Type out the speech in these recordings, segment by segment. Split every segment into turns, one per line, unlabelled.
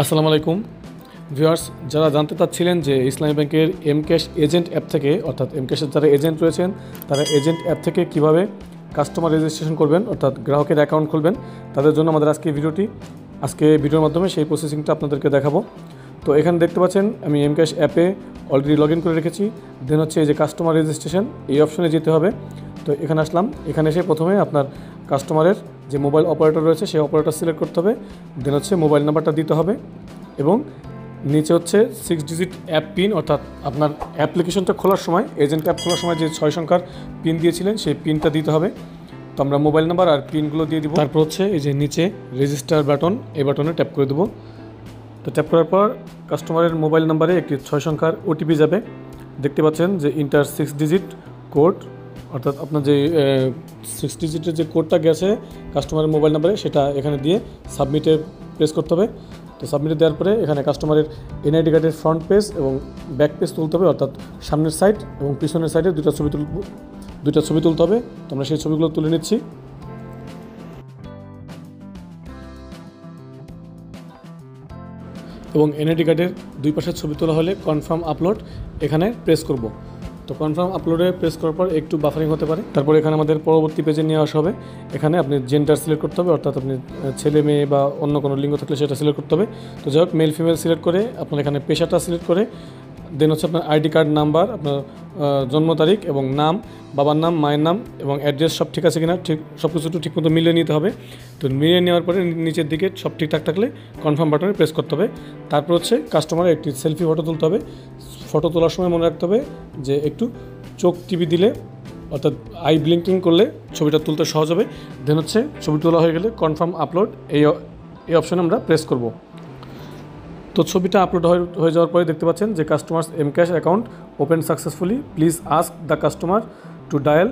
আসসালামু আলাইকুম ভিউয়ার্স, যারা জানতে চাচ্ছিলেন যে ইসলামী ব্যাংকের এমক্যাশ এজেন্ট অ্যাপ থেকে অর্থাৎ এমক্যাশের যারা এজেন্ট রয়েছেন তারা এজেন্ট অ্যাপ থেকে কিভাবে কাস্টমার রেজিস্ট্রেশন করবেন অর্থাৎ গ্রাহকের অ্যাকাউন্ট খুলবেন, তাদের জন্য আমাদের আজকে ভিডিওর মাধ্যমে সেই প্রসেসিংটা আপনাদেরকে দেখাবো। তো এখানে দেখতে পাচ্ছেন আমি এমক্যাশ অ্যাপে অলরেডি লগ ইন করে রেখেছি। দেন হচ্ছে এই যে কাস্টমার রেজিস্ট্রেশন, এই অপশনে যেতে হবে। তো এখানে আসলাম, এখানে এসে প্রথমে আপনার কাস্টমারের যে মোবাইল অপারেটর রয়েছে সেই অপারেটর সিলেক্ট করতে হবে। দেন হচ্ছে মোবাইল নাম্বারটা দিতে হবে এবং নিচে হচ্ছে 6 ডিজিট অ্যাপ পিন, অর্থাৎ আপনার অ্যাপ্লিকেশনটা খোলার সময় এজেন্ট অ্যাপ খোলার সময় যে 6 সংখ্যার পিন দিয়েছিলেন সেই পিনটা দিতে হবে। তো আমরা মোবাইল নাম্বার আর পিনগুলো দিয়ে দিব। তারপর হচ্ছে এই যে নিচে রেজিস্টার বাটন, এই বাটনে ট্যাপ করে দেবো। তো ট্যাপ করার পর কাস্টমারের মোবাইল নাম্বারে একটি 6 সংখ্যার ওটিপি যাবে। দেখতে পাচ্ছেন যে ইন্টার 6 ডিজিট কোড, অর্থাৎ আপনার যে 6 ডিজিটের যে কোডটা গেছে কাস্টমারের মোবাইল নাম্বারে সেটা এখানে দিয়ে সাবমিটে প্রেস করতে হবে। তো সাবমিটে দেওয়ার পরে এখানে কাস্টমারের এনআইডি কার্ডের ফ্রন্ট পেজ এবং ব্যাক পেজ তুলতে হবে, অর্থাৎ সামনের সাইড এবং পিছনের সাইডে দুইটা ছবি তুলতে হবে। তো আমরা সেই ছবিগুলো তুলে নিচ্ছি। এবং এনআইডি কার্ডের দুই পাশের ছবি তোলা হলে কনফার্ম আপলোড এখানে প্রেস করব। তো কনফার্ম আপলোডে প্রেস করার পর একটু বাফারিং হতে পারে। তারপর এখানে আমাদের পরবর্তী পেজে নিয়ে আসা হবে। এখানে আপনি জেন্ডার সিলেক্ট করতে হবে, অর্থাৎ আপনি ছেলে মেয়ে বা অন্য কোনো লিঙ্গ থাকলে সেটা সিলেক্ট করতে হবে। তো যাই হোক, মেল ফিমেল সিলেক্ট করে আপনার এখানে পেশাটা সিলেক্ট করে দেন হচ্ছে আপনার আইডি কার্ড নাম্বার, আপনার জন্ম তারিখ এবং নাম, বাবার নাম, মায়ের নাম এবং অ্যাড্রেস সব ঠিক আছে কিনা, সব কিছু ঠিক মতো মিলিয়ে নিতে হবে। তো মিলিয়ে নেওয়ার পরে নিচের দিকে সব ঠিকঠাক থাকলে কনফার্ম বাটনে প্রেস করতে হবে। তারপর হচ্ছে কাস্টমারের একটি সেলফি ফটো তুলতে হবে। ফটো তোলার সময় মনে রাখতে হবে যে একটু চোখ টিপি দিলে, অর্থাৎ আই ব্লিঙ্কিং করলে ছবিটা তুলতে সহজ হবে। দেন হচ্ছে ছবি তোলা হয়ে গেলে কনফার্ম আপলোড এই অপশনে আমরা প্রেস করব। তো ছবিটা আপলোড হয়ে যাওয়ার পরে দেখতে পাচ্ছেন যে customers mCash account open successfully, please ask the customer to dial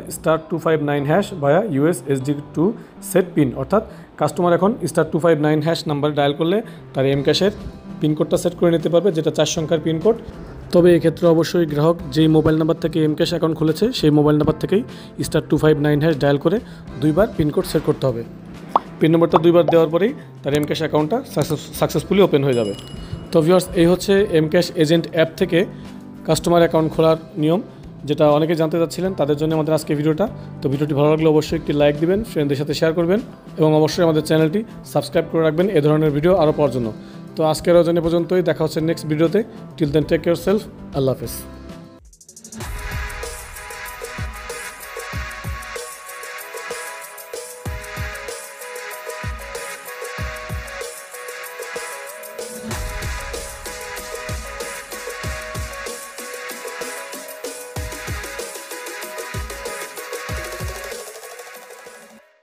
*259# via USSD to set pin, অর্থাৎ কাস্টমার এখন *259# নাম্বার ডায়াল করলে তার এমক্যাশের পিনকোডটা সেট করে নিতে পারবে, যেটা 4 সংখ্যার পিনকোড। তবে এক্ষেত্রে অবশ্যই গ্রাহক যেই মোবাইল নাম্বার থেকে এমক্যাশ অ্যাকাউন্ট খুলেছে সেই মোবাইল নাম্বার থেকেই *259# ডায়াল করে দুইবার পিনকোড সেট করতে হবে। পিন নম্বরটা দুইবার দেওয়ার পরেই তার এমক্যাশ অ্যাকাউন্টটা সাকসেসফুলি ওপেন হয়ে যাবে। তো ভিউয়ার্স, এই হচ্ছে এমক্যাশ এজেন্ট অ্যাপ থেকে কাস্টমার অ্যাকাউন্ট খোলার নিয়ম, যেটা অনেকে জানতে চাচ্ছিলেন তাদের জন্য আমাদের আজকে ভিডিওটা। তো ভিডিওটি ভালো লাগলে অবশ্যই একটি লাইক দিবেন, ফ্রেন্ডদের সাথে শেয়ার করবেন এবং অবশ্যই আমাদের চ্যানেলটি সাবস্ক্রাইব করে রাখবেন এ ধরনের ভিডিও আরও পাওয়ার জন্য। তো আজকের আয়োজনে পর্যন্তই, দেখা হচ্ছে নেক্সট ভিডিওতে। Till then take care self, আল্লাহ হাফেজ।